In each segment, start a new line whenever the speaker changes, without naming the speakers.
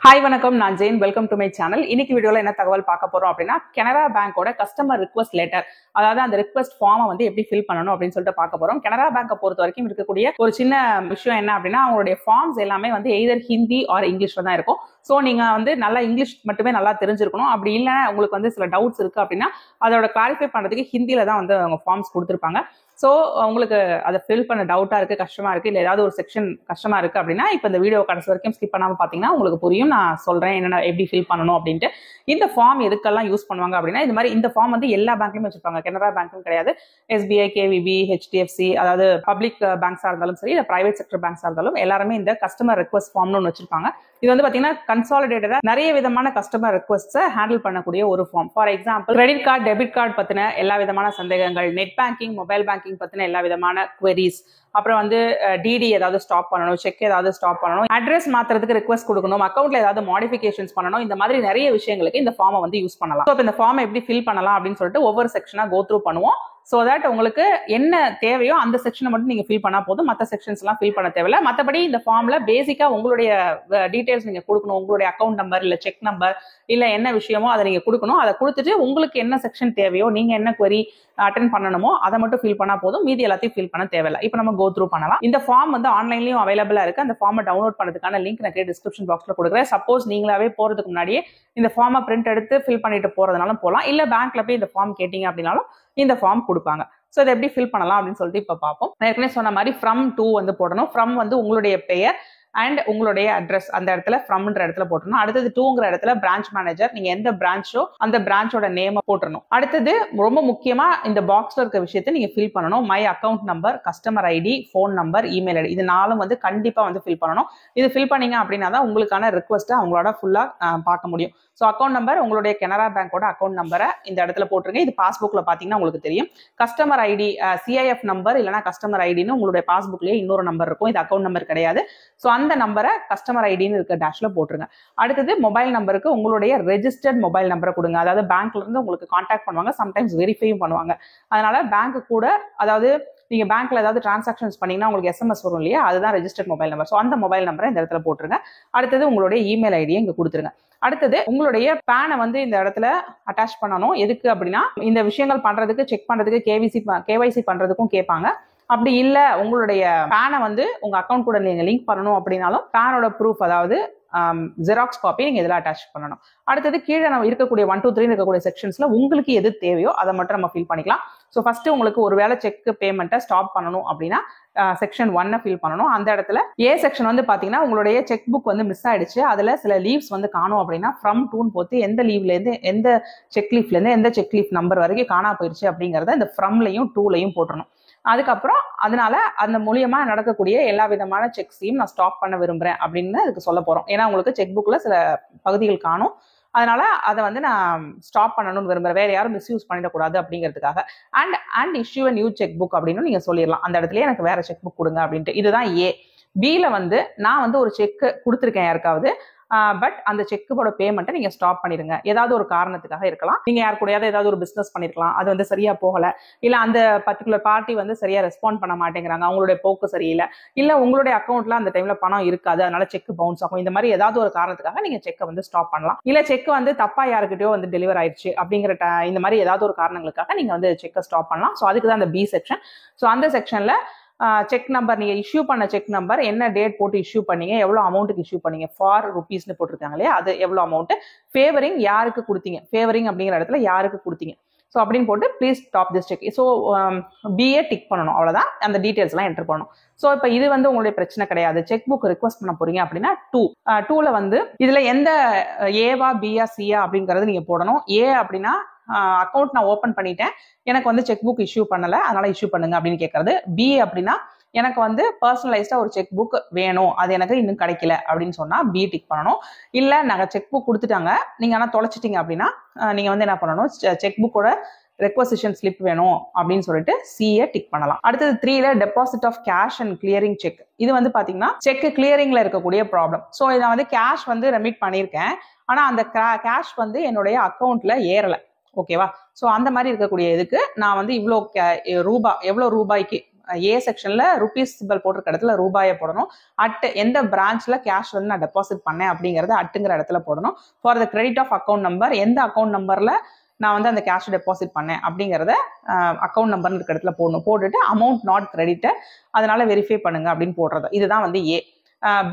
Hi வணக்கம், நான் Jain. Welcome to my channel. இன்னைக்கு வீடியோல என்ன தகவல் பார்க்க போறோம் அப்படின்னா, கனரா பேங்கோட கஸ்டமர் ரிக்வஸ்ட் லெட்டர், அதாவது அந்த ரிக்வஸ்ட் ஃபார்மை வந்து எப்படி ஃபில் பண்ணணும் அப்படின்னு சொல்லிட்டு பார்க்க போறோம். கனரா பேங்கை பொறுத்த வரைக்கும் இருக்கக்கூடிய ஒரு சின்ன விஷயம் என்ன அப்படின்னா, அவங்களுடைய ஃபார்ம்ஸ் எல்லாமே வந்து எய்தர் ஹிந்தி ஆர் இங்கிலீஷ்ல தான் இருக்கும். ஸோ நீங்க வந்து நல்லா இங்கிலீஷ் மட்டுமே நல்லா தெரிஞ்சிருக்கணும். அப்படி இல்லைன்னா உங்களுக்கு வந்து சில டவுட்ஸ் இருக்கு அப்படின்னா அதோட கிளாரிஃபை பண்றதுக்கு ஹிந்தியில தான் வந்து அவங்க ஃபார்ம்ஸ் கொடுத்துருப்பாங்க. ஸோ உங்களுக்கு அதை ஃபில் பண்ண டவுட்டா இருக்கு, கஷ்டமா இருக்கு, இல்லை ஏதாவது ஒரு செக்ஷன் கஷ்டமா இருக்கு அப்படின்னா இப்போ இந்த வீடியோ கடைசி வரைக்கும் ஸ்கிப் பண்ணாம பார்த்தீங்கன்னா உங்களுக்கு புரியும். நான் சொல்றேன் என்னென்ன எப்படி ஃபில் பண்ணணும் அப்படின்ட்டு. இந்த ஃபார்ம் எதுக்கெல்லாம் யூஸ் பண்ணுவாங்க அப்படின்னா, இது மாதிரி இந்த ஃபார்ம் வந்து எல்லா பேங்க்லயும் வச்சிருப்பாங்க. கனரா பேங்க்கும் கிடையாது, எஸ்பிஐ, கேவிபி, ஹெச்டிஎஃப்சி, அதாவது பப்ளிக் பேங்க்ஸா இருந்தாலும் சரி, இல்லை பிரைவேட் செக்டர் பேங்க்ஸா இருந்தாலும் எல்லாருமே இந்த கஸ்டமர் ரெக்வஸ்ட் ஃபார்ம்னு ஒன்று வச்சிருப்பாங்க. இது வந்து பாத்தீங்கன்னா கன்சாலிடேட்டடா நிறைய விதமான கஸ்டமர் ரெக்வஸ்ட்ஸை ஹேண்டில் பண்ணக்கூடிய ஒரு form. For example, credit card, debit card பத்தின எல்லா விதமான சந்தேகங்கள், நெட் பேங்கிங், மொபைல் பேங்கிங் பத்தின எல்லா விதமான குவெரிஸ், அப்புறம் வந்து டிடி ஏதாவது ஸ்டாப் பண்ணணும், செக் ஏதாவது ஸ்டாப் பண்ணணும், அட்ரஸ் மாத்துறதுக்கு ரிக்வஸ்ட் கொடுக்கணும், அக்கௌண்ட்ல ஏதாவது மாடிஃபிகேஷன்ஸ் பண்ணணும், இந்த மாதிரி நிறைய விஷயங்களுக்கு இந்த ஃபார்மை வந்து யூஸ் பண்ணலாம். ஸோ இந்த ஃபார்மை எப்படி ஃபில் பண்ணலாம் அப்படின்னு சொல்லிட்டு ஒவ்வொரு செக்ஷனா கோ த்ரூ பண்ணுவோம். ஸோ தட் உங்களுக்கு என்ன தேவையோ அந்த செக்ஷனை மட்டும் நீங்க ஃபில் பண்ணா போதும், மற்ற செக்ஷன்ஸ் எல்லாம் ஃபில் பண்ண தேவையில்ல. மற்றபடி இந்த ஃபார்ம்ல பேசிக்கா உங்களுடைய டீடைல்ஸ் நீங்க கொடுக்கணும். உங்களுடைய அக்கௌண்ட் நம்பர், இல்ல செக் நம்பர், இல்ல என்ன விஷயமோ அதை நீங்க கொடுக்கணும். அதை கொடுத்துட்டு உங்களுக்கு என்ன செக்ஷன் தேவையோ, நீங்க என்ன query அட்டென்ட் பண்ணணுமோ அதை மட்டும் ஃபில் பண்ணா போதும், மீதி எல்லாத்தையும் ஃபில் பண்ண தேவையில்லை. இப்போ நம்ம கோ த்ரூ பண்ணலாம். இந்த ஃபார்ம் வந்து ஆன்லைன்லயும் அவைலபிளா இருக்கு. அந்த ஃபார்மை டவுன்லோட் பண்ணதுக்கான லிங்க் நான் டிஸ்கிரிப்ஷன் பாக்ஸ்ல கொடுக்குறேன். சப்போஸ் நீங்களாவே போறதுக்கு முன்னாடியே இந்த ஃபார்மை பிரிண்ட் எடுத்து ஃபில் பண்ணிட்டு போறதுனாலும் போகலாம், இல்ல பேங்க்ல போய் இந்த ஃபார்ம் கேட்டீங்க அப்படின்னாலும் இந்த ஃபார்ம் கொடுப்பாங்க. ஸோ இதை எப்படி ஃபில் பண்ணலாம் அப்படின்னு சொல்லிட்டு இப்போ பார்ப்போம். நான் ஏற்கனவே சொன்ன மாதிரி ஃப்ரம் டூ வந்து போடணும். ஃப்ரம் வந்து உங்களுடைய பெயர் அண்ட் உங்களுடைய அட்ரஸ் அந்த இடத்துல ஃப்ரம்ன்ற இடத்துல போட்டணும். அடுத்தது டூங்கிற இடத்துல பிரான்ச் மேனேஜர், நீங்க எந்த பிரான்ச்சோ அந்த பிரான்ச்சோட நேம் போட்டணும். அடுத்தது ரொம்ப முக்கியமா இந்த பாக்ஸ்ல இருக்க விஷயத்தை நீங்க ஃபில் பண்ணணும். My account number, customer ID, phone number, email ID, இது நாலும் வந்து கண்டிப்பா வந்து ஃபில் பண்ணணும். இது ஃபில் பண்ணீங்க அப்படின்னா தான் உங்களுக்கான ரிக்வஸ்ட்டை அவங்களோட ஃபுல்லா பார்க்க முடியும். ஸோ அக்கௌண்ட் நம்பர், உங்களுடைய கனரா பேங்கோட அக்கௌண்ட் நம்பரை இந்த இடத்துல போட்டுருங்க. இது பாஸ்புக்ல பாத்தீங்கன்னா உங்களுக்கு தெரியும். கஸ்டமர் ஐடி, சிஐஎஃப் நம்பர் இல்லைனா கஸ்டமர் ஐடின்னு உங்களுடைய பாஸ்புக்லயே இன்னொரு நம்பர் இருக்கும். இது அக்கௌண்ட் நம்பர் கிடையாது. ஸோ அந்த நம்பரை கஸ்டமர் ஐடின்னு இருக்க டேஷ்ல போட்டுருங்க. அடுத்தது மொபைல் நம்பருக்கு உங்களுடைய ரெஜிஸ்டர்ட் மொபைல் நம்பரை கொடுங்க. அதாவது பேங்க்ல இருந்து உங்களுக்கு கான்டாக்ட் பண்ணுவாங்க, சம்டைம்ஸ் வெரிஃபையும் பண்ணுவாங்க. அதனால பேங்க் கூட, அதாவது நீங்க பேங்க்ல ஏதாவது டிரான்சாக்ஷன்ஸ் பண்ணீங்கன்னா உங்களுக்கு எஸ்எம்எஸ் வரும் இல்லையா, அதுதான் ரெஜிஸ்டர்ட் மொபைல் நம்பர். ஸோ அந்த மொபைல் நம்பரை இந்த இடத்துல போட்டுருங்க. அடுத்தது உங்களுடைய இமெயில் ஐடியை இங்க கொடுத்துருங்க. அடுத்தது உங்களுடைய பேனை வந்து இந்த இடத்துல அட்டாச் பண்ணணும். எதுக்கு அப்படின்னா, இந்த விஷயங்கள் பண்றதுக்கு, செக் பண்றதுக்கு, கேவைசி பண்றதுக்கும் கேட்பாங்க. அப்படி இல்ல உங்களுடைய பேனை வந்து உங்க அக்கௌண்ட் கூட நீங்க லிங்க் பண்ணணும் அப்படின்னாலும் பேனோட ப்ரூஃப், அதாவது ஜெராக்ஸ் காப்பி நீங்க இதெல்லாம் அட்டாச் பண்ணணும். அடுத்தது கீழே நம்ம இருக்கக்கூடிய 1, 2, 3 இருக்கக்கூடிய செக்ஷன்ஸ்ல உங்களுக்கு எது தேவையோ அதை மட்டும் நம்ம ஃபில் பண்ணிக்கலாம். ஸோ ஃபர்ஸ்ட் உங்களுக்கு ஒரு வேலை செக் பேமெண்ட்டை ஸ்டாப் பண்ணணும் அப்படின்னா செக்ஷன் 1 ஃபில் பண்ணணும். அந்த இடத்துல ஏ செக்ஷன் வந்து பாத்தீங்கன்னா, உங்களுடைய செக் புக் வந்து மிஸ் ஆயிடுச்சு, அதுல சில லீவ்ஸ் வந்து காணும் அப்படின்னா ஃப்ரம் டூன் போட்டு எந்த லீவ்ல இருந்து, எந்த செக் லீஃப்ல இருந்து எந்த செக் லீஃப் நம்பர் வரைக்கும் காணா போயிருச்சு அப்படிங்கறத இந்த ஃப்ரம்லையும் டூலையும் போட்டுறணும். அதுக்கப்புறம் அதனால அந்த மூலியமா நடக்கக்கூடிய எல்லா விதமான செக்ஸையும் நான் ஸ்டாப் பண்ண விரும்புறேன் அப்படின்னு அதுக்கு சொல்ல போறோம். ஏன்னா உங்களுக்கு செக் புக்ல சில பகுதிகள் காணும், அதனால அதை வந்து நான் ஸ்டாப் பண்ணணும்னு விரும்புறேன், வேற யாரும் மிஸ்யூஸ் பண்ணிடக்கூடாது அப்படிங்கிறதுக்காக. And issue new check book அப்படின்னு நீங்க சொல்லிடலாம். அந்த இடத்துல எனக்கு வேற செக் புக் கொடுங்க அப்படின்ட்டு. இதுதான் ஏ. பில வந்து நான் வந்து ஒரு செக் கொடுத்துருக்கேன் யாருக்காவது, பட் அந்த செக்கோட பேமெண்ட்டை நீங்க ஸ்டாப் பண்ணிடுங்க. ஏதாவது ஒரு காரணத்துக்காக இருக்கலாம். நீங்க யாரு கூடயாவது ஏதாவது ஒரு பிசினஸ் பண்ணிருக்கலாம், அது வந்து சரியா போகல, இல்ல அந்த பர்டிகுலர் பார்ட்டி வந்து சரியா ரெஸ்பாண்ட் பண்ண மாட்டேங்கிறாங்க, அவங்களுடைய போக்கு சரியில்லை, இல்ல உங்களுடைய அக்கௌண்ட்ல அந்த டைம்ல பணம் இருக்காது, அதனால செக் பவுன்ஸ் ஆகும். இந்த மாதிரி ஏதாவது ஒரு காரணத்துக்காக நீங்க செக்கை வந்து ஸ்டாப் பண்ணலாம். இல்ல செக் வந்து தப்பா யாருக்கிட்டயோ வந்து டெலிவர் ஆயிடுச்சு அப்படிங்கிற இந்த மாதிரி ஏதாவது ஒரு காரணங்களுக்காக நீங்க வந்து செக்கை ஸ்டாப் பண்ணலாம். ஸோ அதுக்கு தான் அந்த பி செக்ஷன். ஸோ அந்த செக்ஷன்ல செக் நம்பர், நீங்க இஷ்யூ பண்ண செக் நம்பர், என்ன டேட் போட்டு இஷ்யூ பண்ணீங்க, எவ்வளவு அமௌண்ட்டுக்கு இஷ்யூ பண்ணீங்க, ஃபார் ருபீஸ்னு போட்டிருக்காங்க இல்லையா, அது எவ்வளவு அமௌண்ட், ஃபேவரிங் யாருக்கு கொடுத்தீங்க, ஃபேவரிங் அப்படிங்கிற இடத்துல யாருக்கு கொடுத்தீங்க, ஸோ அப்படின்னு போட்டு please stop this check. So PA tick பண்ணணும், அவ்வளோதான். அந்த டீடைல்ஸ் எல்லாம் என்டர் பண்ணணும். ஸோ இப்போ இது வந்து உங்களுடைய பிரச்சனை கிடையாது. செக் புக் ரிக்வஸ்ட் பண்ண போறீங்க அப்படின்னா டூல வந்து இதுல எந்த ஏவா பியா சியா அப்படிங்கறது நீங்க போடணும். ஏ அப்படின்னா அக்கௌண்ட் நான் ஓபன் பண்ணிட்டேன், எனக்கு வந்து செக் புக் இஷ்யூ பண்ணல, அதனால இஷ்யூ பண்ணுங்க அப்படின்னு கேட்கறது. பி அப்படின்னா எனக்கு வந்து பர்சனலைஸ்டா ஒரு செக் புக் வேணும், அது எனக்கு இன்னும் கிடைக்கல அப்படின்னு சொன்னா பி டிக் பண்ணணும். இல்ல நாங்க செக் புக் கொடுத்துட்டாங்க, நீங்க ஆனா தொலைச்சிட்டீங்க அப்படின்னா நீங்க வந்து என்ன பண்ணணும், செக் புக்கோட ரெக்வசிஷன் ஸ்லிப் வேணும் அப்படின்னு சொல்லிட்டு சிஏ டிக் பண்ணலாம். அடுத்தது 3ல deposit of cash and clearing cheque. இது வந்து பாத்தீங்கன்னா செக் கிளியரிங்ல இருக்கக்கூடிய ப்ராப்ளம். ஸோ இதை வந்து கேஷ் வந்து ரெமிட் பண்ணியிருக்கேன், ஆனா அந்த கேஷ் வந்து என்னுடைய அக்கௌண்ட்ல ஏறல, ஓகேவா. ஸோ அந்த மாதிரி இருக்கக்கூடிய இதுக்கு நான் வந்து இவ்வளோ எவ்வளோ ரூபாய்க்கு ஏ செக்ஷன்ல ருபீஸ் சிம்பிள் போட்டிருக்க இடத்துல ரூபாயை போடணும். அட் எந்த பிரான்ச்ல கேஷ் வந்து நான் டெபாசிட் பண்ணேன் அப்படிங்கறத அட்டுங்கிற இடத்துல போடணும். For the credit of account number, எந்த அக்கௌண்ட் நம்பர்ல நான் வந்து அந்த கேஷ் டெபாசிட் பண்ணேன் அப்படிங்கிறத அக்கௌண்ட் நம்பர் இருக்க இடத்துல போடணும். போட்டுட்டு அமௌண்ட் நாட் கிரெடிட்டட், அதனால வெரிஃபை பண்ணுங்க அப்படின்னு போடுறது. இதுதான் வந்து ஏ.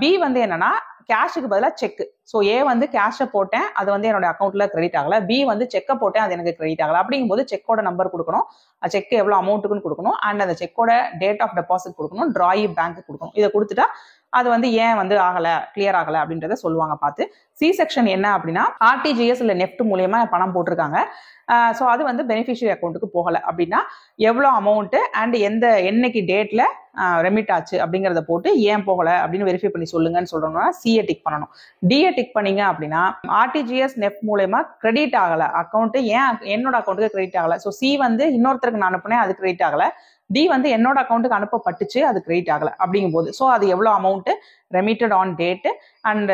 பி வந்து என்னன்னா கேஷுக்கு பதிலாக செக். ஸோ ஏ வந்து கேஷை போட்டேன், அது வந்து என்னோட அக்கௌண்ட்ல கிரெடிட் ஆகல. பி வந்து செக்கை போட்டேன், அது எனக்கு கிரெடிட் ஆகல. அப்படிங்கும்போது செக்கோட நம்பர் கொடுக்கணும், செக் எவ்வளோ அமௌண்ட்டுக்குன்னு கொடுக்கணும், அண்ட் அந்த செக்கோட டேட் ஆஃப் டெபாசிட் கொடுக்கணும், டிராயி பேங்க் கொடுக்கணும். இதை கொடுத்துட்டா அது வந்து ஏன் வந்து ஆகல, கிளியர் ஆகல அப்படின்றத சொல்லுவாங்க பார்த்து. சி செக்ஷன் என்ன அப்படின்னா ஆர்டிஜிஎஸ் இல்லை நெஃப்ட் மூலியமா பணம் போட்டிருக்காங்க. ஸோ அது வந்து பெனிஃபிஷியரி அக்கௌண்ட்டுக்கு போகலை அப்படின்னா எவ்வளோ அமௌண்ட்டு அண்ட் என்னைக்கு டேட்ல ரெமிட் ஆச்சு அப்படிங்கிறத போட்டு ஏன் போகலை அப்படின்னு வெரிஃபை பண்ணி சொல்லுங்கன்னு சொல்றோம்னா சிஏ டிக் பண்ணணும். டிஏ டிக் பண்ணீங்க அப்படின்னா ஆர்டிஜிஎஸ் நெஃப்ட் மூலமா கிரெடிட் ஆகலை அக்கௌண்ட், ஏன் என்னோட அக்கௌண்ட்டுக்கு கிரெடிட் ஆகலை. ஸோ சி வந்து இன்னொருத்தருக்கு நான் அனுப்புனேன், அது கிரெடிட் ஆகலை. டி வந்து என்னோட அக்கௌண்ட்டுக்கு அனுப்பப்பட்டுச்சு, அது கிரெடிட் ஆகல. அப்படிங்கும் போது ஸோ அது எவ்வளோ amount remitted on date and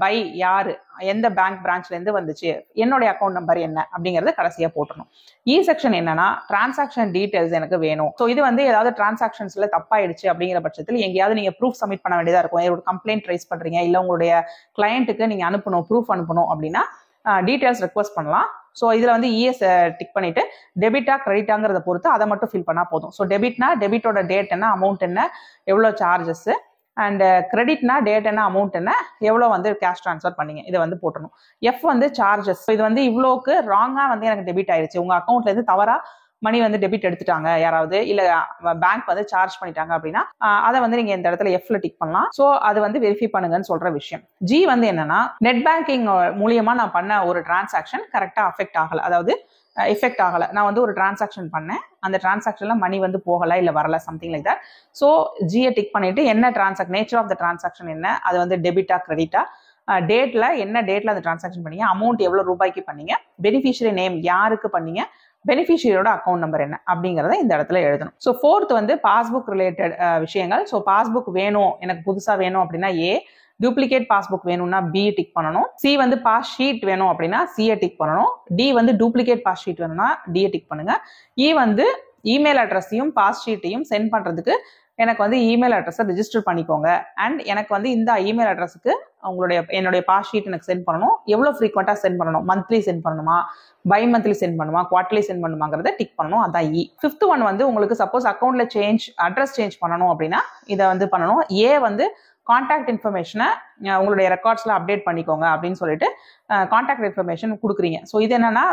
by யாரு, எந்த பேங்க் பிரான்ச்ல இருந்து வந்துச்சு, என்னுடைய அக்கௌண்ட் நம்பர் என்ன அப்படிங்கறத கடைசியா போட்டணும். இ செக்ஷன் என்னன்னா டிரான்சாக்ஷன் டீடைல்ஸ் எனக்கு வேணும். ஸோ இது வந்து ஏதாவது டிரான்சாக்ஷன்ஸ்ல தப்பாயிடுச்சு அப்படிங்கிற பட்சத்தில் எங்கேயாவது நீங்க ப்ரூஃப் சப்மிட் பண்ண வேண்டியதா இருக்கும். ஒரு கம்ப்ளைண்ட் ரைஸ் பண்றீங்க, இல்ல உங்களுடைய கிளையண்ட்டுக்கு நீங்க அனுப்பணும், ப்ரூஃப் அனுப்பணும் அப்படின்னா டீடைல்ஸ் ரெக்வஸ்ட் பண்ணலாம். ஸோ இதுல வந்து இஎஸ் டிக் பண்ணிட்டு டெபிட்டா கிரெடிட்டாங்கிறத பொறுத்து அதை மட்டும் ஃபில் பண்ணா போதும். ஸோ டெபிட்னா டெபிட்டோட டேட் என்ன, அமௌண்ட் என்ன, எவ்வளோ சார்ஜஸ், அண்ட் கிரெடிட்னா டேட் என்ன, அமௌண்ட் என்ன, எவ்வளோ வந்து கேஷ் ட்ரான்ஸ்ஃபர் பண்ணீங்க, இதை வந்து போட்டணும். எஃப் வந்து சார்ஜஸ். இது வந்து இவ்வளோக்கு ராங்கா வந்து எனக்கு டெபிட் ஆயிடுச்சு, உங்க அக்கௌண்ட்ல இருந்து தவறா மணி வந்து டெபிட் எடுத்துட்டாங்க யாராவது, இல்ல பேங்க் வந்து சார்ஜ் பண்ணிட்டாங்க அப்படின்னா அதை வந்து நீங்க இந்த இடத்துல எஃப்ல டிக் பண்ணலாம். ஸோ அது வந்து வெரிஃபை பண்ணுங்கன்னு சொல்ற விஷயம். ஜி வந்து என்னன்னா நெட் பேங்கிங் மூலியமா நான் பண்ண ஒரு டிரான்சாக்ஷன் கரெக்டா அஃபெக்ட் ஆகல, அதாவது எஃபெக்ட் ஆகல. நான் வந்து ஒரு டிரான்சாக்ஷன் பண்ணேன், அந்த டிரான்சாக்ஷன்ல மணி வந்து போகல இல்ல வரல, சம்திங் லைக் தட். ஸோ ஜியை டிக் பண்ணிட்டு என்ன transaction, nature of the transaction என்ன, அது வந்து டெபிட்டா கிரெடிட்டா, டேட்ல என்ன டேட்ல அந்த டிரான்சாக்ஷன் பண்ணீங்க, அமௌண்ட் எவ்வளவு ரூபாய்க்கு பண்ணீங்க, பெனிஃபிஷியரி நேம் யாருக்கு பண்ணீங்க, பெனிஃபிஷியரியோட அக்கௌண்ட் நம்பர் என்ன அப்படிங்கறத இந்த இடத்துல எழுதணும். ஸோ ஃபோர்த் வந்து பாஸ்புக் ரிலேட்டட் விஷயங்கள். ஸோ பாஸ்புக் வேணும், எனக்கு புதுசா வேணும் அப்படின்னா ஏ, டூப்ளிகேட் பாஸ்புக் வேணும்னா பி டிக் பண்ணணும். சி வந்து பாஸ் ஷீட் வேணும் அப்படின்னா சிஏ டிக் பண்ணணும். டி வந்து டூப்ளிகேட் பாஸ் ஷீட் வேணும்னா டிஏ டிக் பண்ணுங்க. இ வந்து இமெயில் அட்ரஸையும் பாஸ் ஷீட்டையும் சென்ட் பண்றதுக்கு எனக்கு வந்து இமெயில் அட்ரஸை ரிஜிஸ்டர் பண்ணிக்கோங்க, அண்ட் எனக்கு வந்து இந்த இமெயில் அட்ரஸுக்கு என்னுடைய பாஸ் ஷீட் எனக்கு சென்ட் பண்ணணும், எவ்வளவு ஃப்ரீக்வெண்டா சென்ட் பண்ணணும், மந்த்லி சென்ட் பண்ணணுமா, பை மந்த்லி சென்ட் பண்ணுமா, குவார்டர்லி சென்ட் பண்ணுமாங்கிறத டிக் பண்ணணும். அதான் இ. ஃபிஃப்த் ஒன் வந்து உங்களுக்கு சப்போஸ் அக்கௌண்ட்ல அட்ரஸ் சேஞ்ச் பண்ணணும் அப்படின்னா இதை வந்து பண்ணணும். ஏ வந்து கான்டாக்ட் இன்ஃபர்மேஷனை உங்களுடைய ரெக்கார்ட்ஸ்ல அப்டேட் பண்ணிக்கோங்க அப்படின்னு சொல்லிட்டு கான்டாக்ட் இன்ஃபர்மேஷன் கொடுக்குறீங்க. ஸோ இது என்னன்னா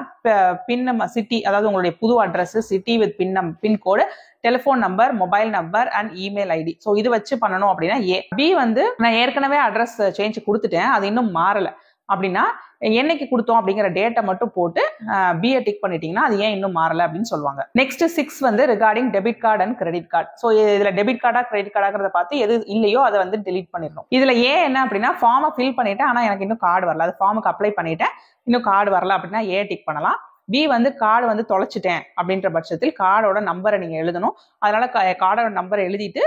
பின் சிட்டி, அதாவது உங்களுடைய புது address, city with pincode, telephone number, mobile number and email ID. So இது வச்சு பண்ணணும் அப்படின்னா ஏ. பி வந்து நான் ஏற்கனவே அட்ரஸ் சேஞ்ச் கொடுத்துட்டேன், அது இன்னும் மாறல அப்படின்னா என்னைக்கு கொடுத்தோம் அப்படிங்கிற டேட்டை மட்டும் போட்டு பிஏ டிக் பண்ணிட்டீங்கன்னா அது ஏன் இன்னும் மாறல அப்படின்னு சொல்லுவாங்க. நெக்ஸ்ட் 6 வந்து regarding debit card and credit card. So இதுல டெபிட் கார்டா கிரெடிட் கார்டாங்கிறத பார்த்து எது இல்லையோ அதை வந்து டெலீட் பண்ணிடணும். இதுல ஏன் என்ன அப்படின்னா ஃபார்மை ஃபில் பண்ணிட்டேன், ஆனா எனக்கு இன்னும் கார்டு வரல, அது ஃபார்முக்கு அப்ளை பண்ணிட்டேன், இன்னும் கார்டு வரல அப்படின்னா ஏ டிக் பண்ணலாம். பி வந்து கார்டு வந்து தொலைச்சிட்டேன் அப்படின்ற பட்சத்தில் கார்டோட நம்பரை நீங்க எழுதணும். அதனால கார்டோட நம்பரை எழுதிட்டு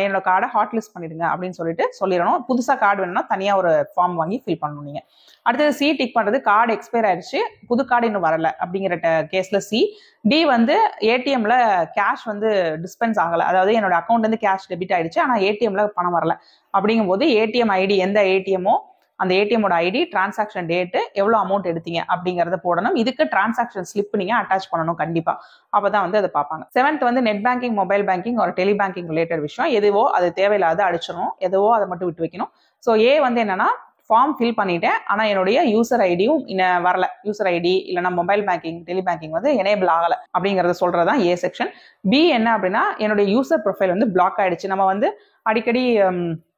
என்னோட கார்டை ஹாட் லிஸ்ட் பண்ணிடுங்க அப்படின்னு சொல்லிட்டு சொல்லிடணும். புதுசா கார்டு வேணும்னா தனியா ஒரு ஃபார்ம் வாங்கி ஃபில் பண்ணணும் நீங்க. அடுத்தது சி டிக் பண்றது, கார்டு எக்ஸ்பயர் ஆயிடுச்சு, புது கார்டு இன்னும் வரல அப்படிங்கிற கேஸ்ல சி. டி வந்து ஏடிஎம்ல கேஷ் வந்து டிஸ்பென்ஸ் ஆகல, அதாவது என்னோட அக்கௌண்ட்ல இருந்து கேஷ் டெபிட் ஆயிடுச்சு ஆனா ஏடிஎம்ல பணம் வரல. அப்படிங்கும் போது ஏடிஎம் ஐடி, எந்த ஏடிஎம்மோ அந்த ஏடிஎம்மோட ஐடி, டிரான்சாக்ஷன் டேட்டு, எவ்வளவு அமௌண்ட் எடுத்தீங்க அப்படிங்கறத போடணும். இதுக்கு டிரான்சாக்ஷன் ஸ்லிப் நீங்க அட்டாச் பண்ணணும் கண்டிப்பா, அப்பதான் வந்து அதை பார்ப்பாங்க. 7th வந்து நெட் பேங்கிங், மொபைல் பேங்கிங் ஒரு டெலி பேங்கிங் ரிலேட்டட் விஷயம். எதுவோ அது தேவையில்லாத அடிச்சிடணும், எதுவோ அதை மட்டும் விட்டு வைக்கணும். ஸோ ஏ வந்து என்னன்னா ஃபார்ம் ஃபில் பண்ணிட்டேன் ஆனா என்னுடைய யூசர் ஐடியும் வரல, யூசர் ஐடி இல்லைன்னா மொபைல் பேங்கிங், டெலி பேங்கிங் வந்து எனேபிள் ஆகல அப்படிங்கறத சொல்றதுதான் ஏ செக்ஷன். பி என்ன அப்படின்னா என்னுடைய யூசர் ப்ரொஃபைல் வந்து பிளாக் ஆயிடுச்சு, நம்ம வந்து அடிக்கடி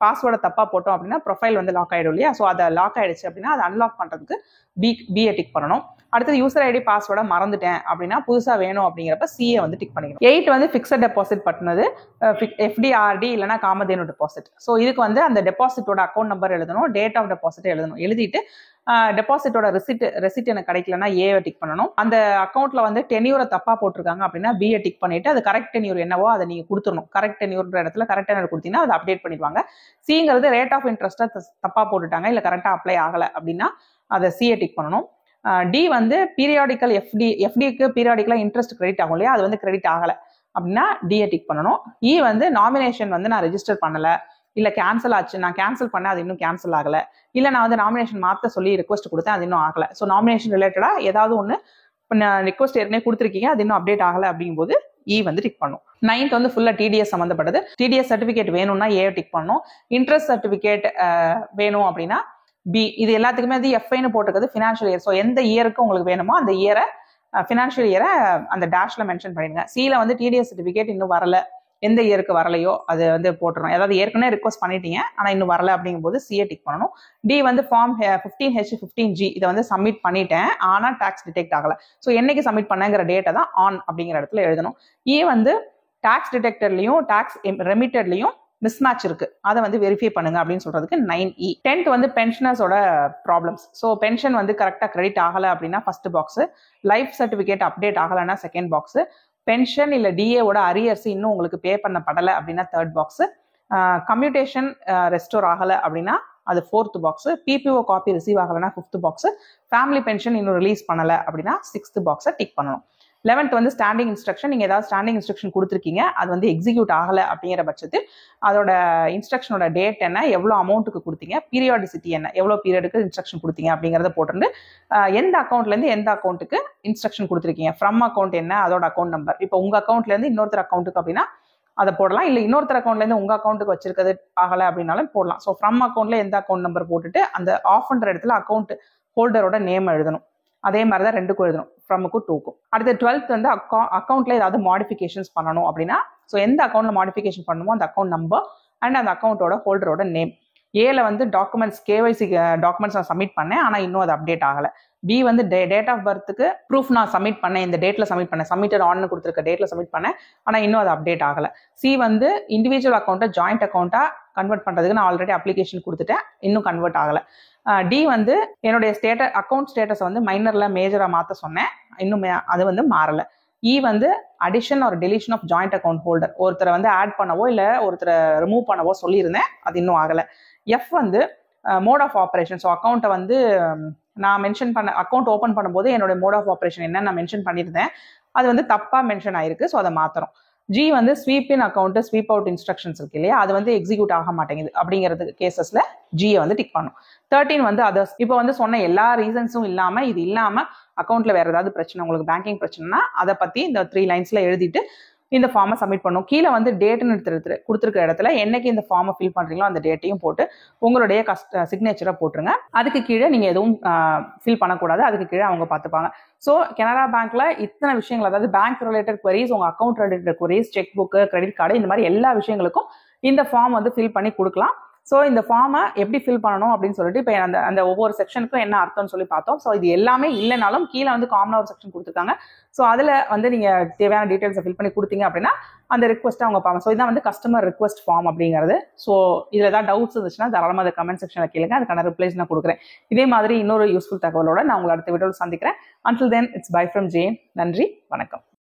பாஸ்வேர்டை தப்பா போட்டோம் அப்படின்னா ப்ரொஃபைல் வந்து லாக் ஆயிடும் இல்லையா, ஸோ அதை லாக் ஆயிடுச்சு அப்படின்னா அதை அன்லாக் பண்றதுக்கு பிஏ டிக் பண்ணணும். அடுத்தது யூசர் ஐடி பாஸ்வேர்டை மறந்துட்டேன் அப்படின்னா புதுசா வேணும் அப்படிங்கிறப்ப சிஏ வந்து டிக் பண்ணிக்கணும். 8 வந்து ஃபிக்ஸட் டெபாசிட் பண்ணது, எஃப்டிஆர்டி இல்லைன்னா காமதேனு டெபாசிட். ஸோ இதுக்கு வந்து அந்த டெபாசிட்டோட அக்கௌண்ட் நம்பர் எழுதணும், டேட் ஆஃப் டெபாசிட் எழுதணும். எழுதிட்டு டெபாசிட்டோட ரெசிட் எனக்கு கிடைக்கலன்னா ஏவை டிக் பண்ணணும். அந்த அக்கௌண்ட்ல வந்து டென்யூரை தப்பா போட்டிருக்காங்க அப்படின்னா பிஏ டிக் பண்ணிட்டு அது கரெக்ட் டென்யூர் என்னவோ அதை நீங்க கொடுத்துடணும். கரெக்ட் டென்யூர்ன்ற இடத்துல கரெக்ட் டென்யூர் கொடுத்தீங்கன்னா அதை அப்டேட் பண்ணிடுவாங்க. சிங்கிறது ரேட் ஆஃப் இன்ட்ரெஸ்ட்டை தப்பா போட்டுட்டாங்க இல்ல கரெக்டா அப்ளை ஆகல அப்படின்னா அதை சிஏ டிக் பண்ணணும். டி வந்து பீரியாடிக்கல் எஃப்டிக்கு பீரியாடிக்கலா இன்ட்ரெஸ்ட் கிரெடிட் ஆகும் இல்லையா, அது வந்து கிரெடிட் ஆகல அப்படின்னா டிஏ டிக் பண்ணணும். இ வந்து நாமினேஷன் வந்து நான் ரெஜிஸ்டர் பண்ணல, இல்ல கேன்சல் ஆச்சு, நான் கேன்சல் பண்ணேன் அது இன்னும் கேன்சல் ஆகல, இல்ல நான் வந்து நாமினேஷன் மாத்த சொல்லி ரெக்வஸ்ட் கொடுத்தேன் அது இன்னும் ஆகல. ஸோ நாமினேஷன் ரிலேட்டடா ஏதாவது ஒன்று ரிக்வஸ்ட் ஏற்கனவே கொடுத்துருக்கீங்க அது இன்னும் அப்டேட் ஆகல அப்படிங்கும்போது இ வந்து டிக் பண்ணும். 9th வந்து ஃபுல்லா டிடிஎஸ் சம்பந்தப்பட்டது. டிடிஎஸ் சர்டிபிகேட் வேணும்னா ஏ டிக் பண்ணணும். இன்ட்ரெஸ்ட் சர்டிபிகேட் வேணும் அப்படின்னா பி. இது எல்லாத்துக்குமே வந்து எஃப்ஐன்னு போட்டுக்கிறது ஃபினான்ஷியல் இயர். ஸோ எந்த இயருக்கு உங்களுக்கு வேணுமோ அந்த இயரை ஃபினான்ஷியல் இயரை அந்த டேஷ்ல மென்ஷன் பண்ணிடுங்க. சில வந்து டிடிஎஸ் சர்டிபிகேட் இன்னும் வரல, எந்த இயருக்கு வரலையோ அது வந்து போட்டுரும். அதாவது ஏற்கனவே ரிக்வஸ்ட் பண்ணிட்டீங்க ஆனா இன்னும் வரல அப்படிங்கும்போது சிஏ டிக் பண்ணணும். டி வந்து ஃபார்ம் 15H 15G இதை வந்து சப்மிட் பண்ணிட்டேன் ஆனா டாக்ஸ் டிடெக்ட் ஆகல. ஸோ என்னைக்கு சப்மிட் பண்ணங்கிற டேட்டை தான் ஆன் அப்படிங்கிற இடத்துல எழுதணும். இ வந்து டாக்ஸ் டிடெக்டர்லயும் டாக்ஸ் ரெமிட்டட்லயும் மிஸ்மேட்ச் இருக்கு, அதை வந்து வெரிஃபை பண்ணுங்க அப்படின்னு சொல்றதுக்கு 9E. 10th வந்து பென்ஷனர்ஸோட ப்ராப்ளம்ஸ். ஸோ பென்ஷன் வந்து கரெக்டாக கிரெடிட் ஆகலை அப்படின்னா first box, life certificate update ஆகலைன்னா செகண்ட் பாக்ஸ், பென்ஷன் இல்லை டிஏவோட அரியர்ஸ் இன்னும் உங்களுக்கு பே பண்ணப்படலை அப்படின்னா தேர்ட் பாக்ஸ், கம்யூட்டேஷன் ரெஸ்டோர் ஆகலை அப்படின்னா அது fourth box, PPO copy receive ஆகலைன்னா ஃபிஃப்த் பாக்ஸ், ஃபேமிலி பென்ஷன் இன்னும் ரிலீஸ் பண்ணலை அப்படின்னா சிக்ஸ்த் பாக்ஸை டிக் பண்ணணும். 11th வந்து ஸ்டாண்டிங் இன்ஸ்ட்ரக்ஷன். நீங்கள் ஏதாவது ஸ்டாண்டிங் இன்ஸ்ட்ரக்ஷன் கொடுத்துருக்கீங்க அது வந்து எக்ஸிக்யூட் ஆகலை அப்படிங்கிற பட்சத்தில் அதோட இன்ஸ்ட்ரக்ஷனோட டேட் என்ன, எவ்வளோ அமௌண்ட்டுக்கு கொடுத்தீங்க, பீரியாடிசிட்டி என்ன, எவ்வளோ பீரியடுக்கு இன்ஸ்ட்ரக்ஷன் கொடுத்தீங்க அப்படிங்கிறத போட்டு எந்த அக்கௌண்ட்லேருந்து எந்த அக்கௌண்ட்டுக்கு இன்ஸ்ட்ரக்ஷன் கொடுத்துருக்கீங்க, ஃப்ரம் அக்கௌண்ட் என்ன, அதோட அக்கௌண்ட் நம்பர். இப்போ உங்கள் அக்கௌண்ட்லேருந்து இன்னொருத்தர் அக்கௌண்ட்டுக்கு அப்படின்னா அதை போடலாம், இல்லை இன்னொருத்தர் அக்கௌண்ட்லேருந்து உங்கள் அக்கௌண்ட்டுக்கு வச்சிருக்கிறது ஆகலை அப்படின்னாலும் போடலாம். ஸோ ஃப்ரம் அக்கௌண்ட்ல எந்த அக்கௌண்ட் நம்பர் போட்டுட்டு அந்த ஆஃப்ன்ற இடத்துல அக்கௌண்ட் ஹோல்டரோட நேம் எழுதணும். அதே மாதிரி தான் ரெண்டுக்கும் எழுதணும், ஃப்ரம்முக்கும் டூக்கும். அடுத்து 12th வந்து அக்கௌண்ட்ல ஏதாவது மாடிஃபிகேஷன்ஸ் பண்ணணும் அப்படின்னா ஸோ எந்த அக்கௌண்ட்ல மாடிஃபிகேஷன் பண்ணணுமோ அந்த அக்கௌண்ட் நம்பர் அண்ட் அந்த அக்கௌண்ட்டோட ஹோல்டரோட நேம். ஏல வந்து டாக்குமெண்ட்ஸ் கேவைசி டாக்குமெண்ட்ஸ் நான் சப்மிட் பண்ணேன் ஆனால் இன்னும் அது அப்டேட் ஆகலை. பி வந்து டேட் ஆஃப் பர்த்துக்கு ப்ரூஃப் நான் சப்மிட் பண்ணேன், இந்த டேட்ல சப்மிட் பண்ணேன், சப்மிட்டட் ஆன்னு கொடுத்துருக்க டேட்ல சப்மிட் பண்ணேன் ஆனால் இன்னும் அது அப்டேட் ஆகலை. சி வந்து இண்டிவிஜுவல் அக்கௌண்ட்டை ஜாயிண்ட் அக்கௌண்ட்டா கன்வெர்ட் பண்ணுறதுக்கு நான் ஆல்ரெடி அப்ளிகேஷன் கொடுத்துட்டேன், இன்னும் கன்வெர்ட் ஆகலை. டி வந்து என்னுடைய அக்கௌண்ட் ஸ்டேட்டஸ் வந்து மைனர்ல மேஜரா மாற்ற சொன்னேன், இன்னும் அது வந்து மாறல. இ வந்து அடிஷன் ஒரு deletion of joint account holder, ஒருத்தரை வந்து ஆட் பண்ணவோ இல்லை ஒருத்தரை ரிமூவ் பண்ணவோ சொல்லியிருந்தேன், அது இன்னும் ஆகலை. எஃப் வந்து மோட் ஆஃப் ஆப்ரேஷன். ஸோ அக்கௌண்ட்டை வந்து நான் மென்ஷன் பண்ண அக்கௌண்ட் ஓப்பன் பண்ணும்போது என்னுடைய மோட் ஆஃப் ஆப்ரேஷன் என்னன்னு நான் மென்ஷன் பண்ணியிருந்தேன், அது வந்து தப்பா மென்ஷன் ஆயிருக்கு. ஸோ அதை மாற்றணும். ஜி வந்து ஸ்வீப் இன் அக்கௌண்ட் ஸ்வீப் அவுட் இன்ஸ்ட்ரக்ஷன்ஸ் இருக்கு இல்லையா, அது வந்து எக்ஸிக்யூட் ஆக மாட்டேங்குது அப்படிங்கிறது கேசஸ்ல ஜியை வந்து டிக் பண்ணும். 13 வந்து அதர்ஸ். இப்போ வந்து சொன்ன எல்லா ரீசன்ஸும் இல்லாம இது இல்லாம அக்கௌண்ட்ல வேற ஏதாவது பிரச்சனை, உங்களுக்கு பேங்கிங் பிரச்சனைனா அதை பத்தி இந்த 3 லைன்ஸ்ல எழுதிட்டு இந்த ஃபார்மை சப்மிட் பண்ணும். கீழே வந்து டேட்னு கொடுத்துருக்க இடத்துல என்னைக்கு இந்த ஃபார்மை ஃபில் பண்றீங்களோ அந்த டேட்டையும் போட்டு உங்களுடைய சிக்னேச்சரை போட்டுருங்க. அதுக்கு கீழே நீங்க எதுவும் ஃபில் பண்ணக்கூடாது, அதுக்கு கீழே அவங்க பார்த்துப்பாங்க. ஸோ கனரா பேங்க்ல இத்தனை விஷயங்கள், அதாவது பேங்க் ரிலேட்டட் குவரிஸ், உங்க account related queries, check book, credit card, இந்த மாதிரி எல்லா விஷயங்களுக்கும் இந்த ஃபார்ம் வந்து ஃபில் பண்ணி கொடுக்கலாம். ஸோ இந்த ஃபார்மை எப்படி ஃபில் பண்ணணும் அப்படின்னு சொல்லிட்டு இப்போ அந்த ஒவ்வொரு செக்ஷனுக்கும் என்ன அர்த்தம்னு சொல்லி பார்த்தோம். ஸோ இது எல்லாமே இல்லைனாலும் கீழே வந்து காமனாக ஒரு செக்ஷன் கொடுத்துருக்காங்க. ஸோ அதில் வந்து நீங்கள் தேவையான டீட்டெயில்ஸை ஃபில் பண்ணி கொடுத்தீங்க அப்படின்னா அந்த ரிக்வஸ்ட்டை அவங்க பார்ப்பாங்க. ஸோ இதான் வந்து கஸ்டமர் ரிக்வஸ்ட் ஃபார்ம் அப்படிங்கிறது. ஸோ இதில் ஏதாவது டவுட்ஸ் இருந்துச்சுன்னா தாராளமாக அதை கமெண்ட் செக்ஷனில் கேளுங்க, அதுக்கான ரிப்ளைஸ் நான் கொடுக்குறேன். இதே மாதிரி இன்னொரு யூஸ்ஃபுல் தகவலோட நான் உங்களை அடுத்த வீடியோவில் சந்திக்கிறேன். Until then, it's bye from Jane. நன்றி, வணக்கம்.